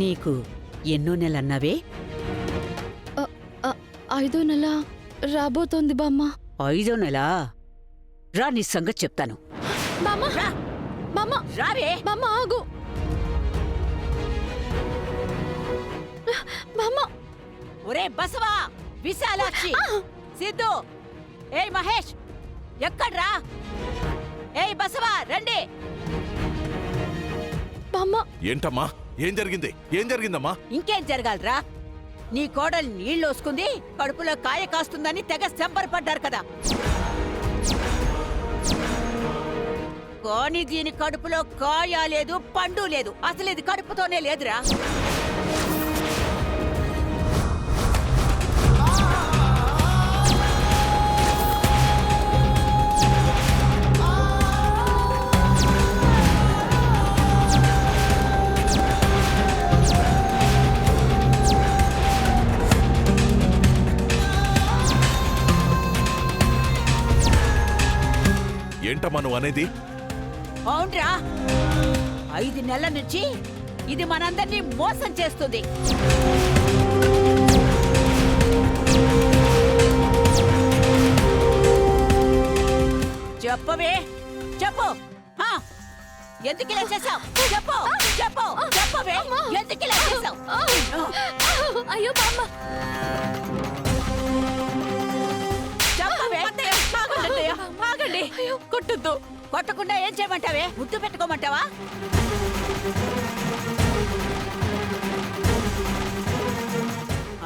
నీకు ఎన్నో నెలన్నావే? 5వ నెల రాబోతోంది బామ్మ. 5వ నెల? రా, నీ సంగతి చెప్తాను. బామ్మ, రా, బామ్మ, రావే. బామ్మ ఆగు. బామ్మ. ఒరే బసవా, విశాలాక్షి, సిద్ధు, ఏయ్ మహేష్, ఎక్కడ్రా? ఏయ్ బసవా, రండి. బామ్మ. ఏంటమ్మా, ఏం జరిగిందమ్మా? ఇంకేం జరగాలరా? నీ కోడలు నీళ్ళోసుకుంది, కడుపులో కాయ కాస్తుందని తెగ సంబరపడ్డారు కదా. కానీ దీని కడుపులో కాయ లేదు, పండు లేదు. అసలు ఇది కడుపుతోనే లేదురా. ఏంటమ్మా నువ్వు అనేది? అవునరా, 5 నెలల నుంచి ఇది మనందరినీ మోసం చేస్తుంది. చెప్పవే, చెప్పు. ఎందుకు ఇలా చేసావు? చెప్పు, చెప్పు, చెప్పవే, ఎందుకు ఇలా చేసావు? అయ్యో బామ్మ. చెప్పవే. ఆగండి, కొట్టద్దు. కొట్టకుండా ఏం చేయమంటావే? ముద్దు పెట్టుకోమంటావా?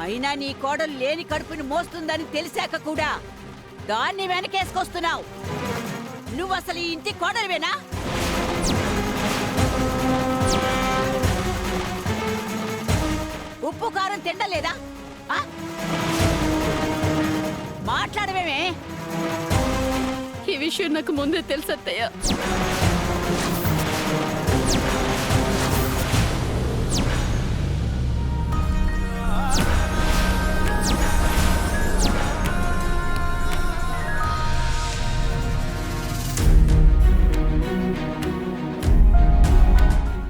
అయినా నీ కోడలు లేని కడుపుని మోస్తుందని తెలిసాక కూడా దాన్ని వెనకేసుకొస్తున్నావు. నువ్వసలు ఈ ఇంటి కోడలివేనా? ఉప్పు కారం తిండలేదా? మాట్లాడవేమే? ఈ విషయం నాకు ముందే తెలుసత్తయ్య.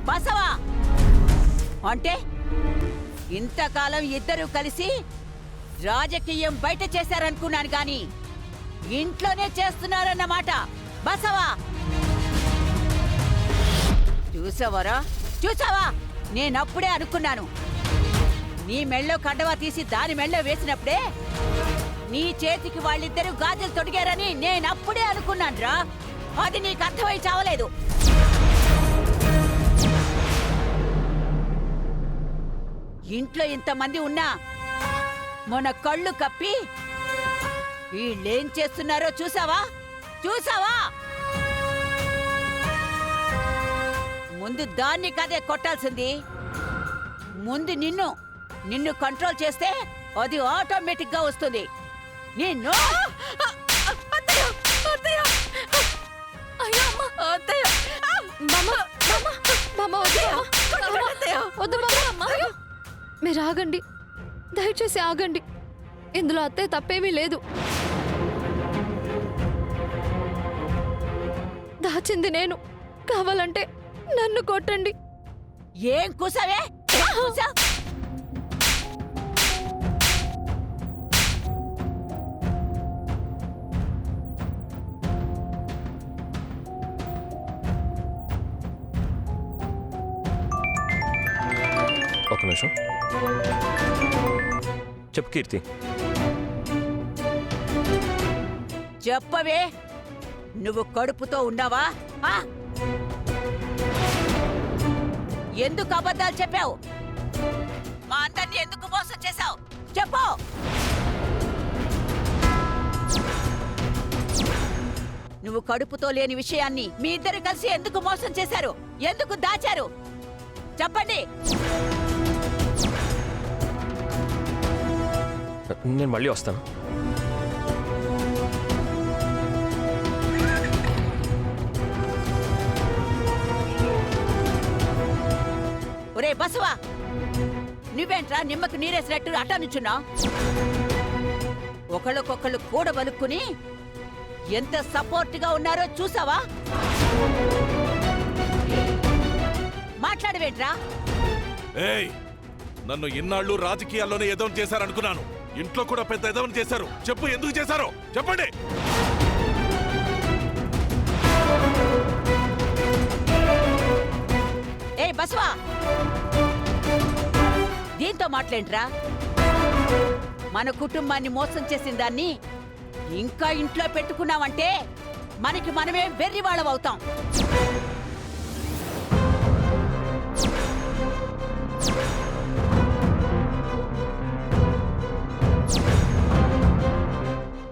బసవా అంటే ఇంతకాలం ఇద్దరూ కలిసి రాజకీయం బయట చేశారనుకున్నాను గాని ఇంట్లోనే చేస్తున్నారన్నమాట. బసవా, చూసావరా? చూసావా? నేనప్పుడే అనుకున్నాను. నీ మెళ్ళో కండవా తీసి దాని మెళ్ళో వేసినప్పుడే నీ చేతికి వాళ్ళిద్దరూ గాజులు తొడిగారని నేనప్పుడే అనుకున్నానురా. అది నీకు అర్థమై చావలేదు. ఇంట్లో ఇంతమంది ఉన్నా మన కళ్ళు కప్పి వీళ్ళేం చేస్తున్నారో చూసావా? చూసావా? ముందు దాన్ని కదే కొట్టాల్సింది. ముందు నిన్ను కంట్రోల్ చేస్తే అది ఆటోమేటిక్ గా వస్తుంది. నిన్ను మీరు ఆగండి, దయచేసి ఆగండి. ఇందులో అత్తయ్య తప్పేమీ లేదు. దాచింది నేను. కావాలంటే నన్ను కొట్టండి. ఏం కూసావే? ఒక నిమిషం. చెప్పు కీర్తి. చెప్పవే, నువ్వు కడుపుతో ఉన్నావా? ఎందుకు అబద్ధాలు చెప్పావు? మా అందరినీ ఎందుకు మోసం చేశావు? చెప్పు. నువ్వు కడుపుతో లేని విషయాన్ని మీ ఇద్దరు కలిసి ఎందుకు మోసం చేశారు? ఎందుకు దాచారు? చెప్పండి. నేను మళ్ళీ వస్తాను. ఒరే బసవా, నువ్వేంట్రా నిమ్మకు నీరేసినట్టు అట్టా నుంచున్నా? ఒకళ్ళకొకళ్ళు కూడబలుక్కుని ఎంత సపోర్ట్గా ఉన్నారో చూసావా? మాట్లాడవేంట్రా? ఏయ్, నన్ను ఇన్నాళ్ళు రాజకీయాల్లోనే ఎదవం చేశారనుకున్నాను. ఇంట్లో కూడా పెద్ద ఎదవం చేశారు. చెప్పు, ఎందుకు చేశారో చెప్పండి. ఏ బసవా, దీంతో మాట్లాడరా? మన కుటుంబాన్ని మోసం చేసిన దాన్ని ఇంకా ఇంట్లో పెట్టుకున్నావంటే మనకి మనమే వెర్రి వాళ్ళం అవుతాం.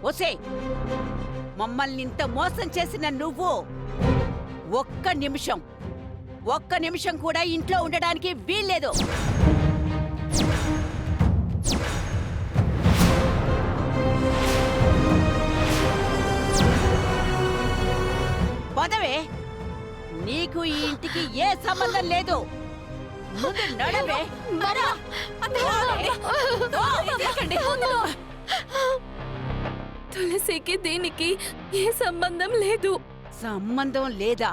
ఒసే, మమ్మల్ని ఇంత మోసం చేసిన నువ్వు ఒక్క నిమిషం కూడా ఇంట్లో ఉండడానికి వీల్లేదు. పదవే, నీకు ఈ ఇంటికి ఏ సంబంధం లేదు. ముందు నడవే. తులసికి దీనికి ఏ సంబంధం లేదు. సంబంధం లేదా?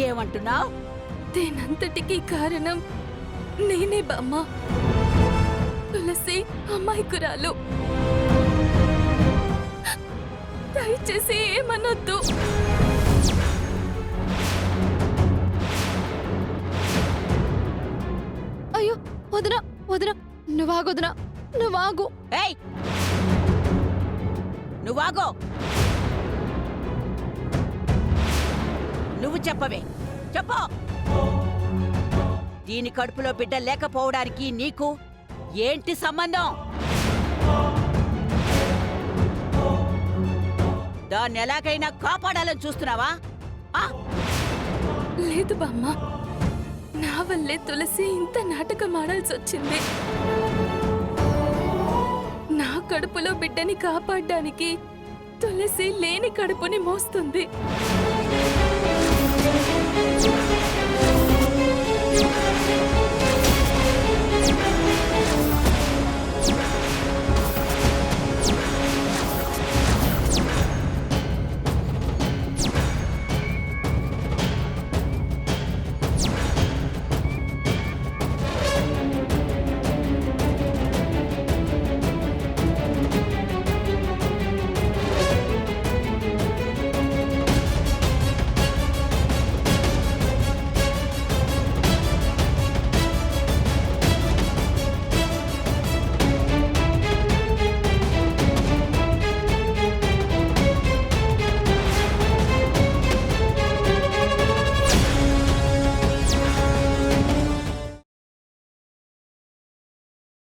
ఏమంటున్నావు? దీనంతటికీ కారణం నేనే బామ్మ. తులసి అమాయకురాలు. దయచేసి ఏమనొద్దు. అయ్యో వదనా వదనా, నువ్వాగొదనా, నువ్వాగు. ఏయ్, నువ్వాగో. నువ్వు చెప్పవే, చెప్పు. దీని కడుపులో బిడ్డ లేకపోవడానికి నీకు ఏంటి సంబంధం? దాన్ని ఎలాగైనా కాపాడాలని చూస్తున్నావా? లేదు బామ్మ, నా వల్లే తులసి ఇంత నాటకం ఆడాల్సి వచ్చింది. నా కడుపులో బిడ్డని కాపాడడానికి తులసి లేని కడుపుని మోస్తుంది.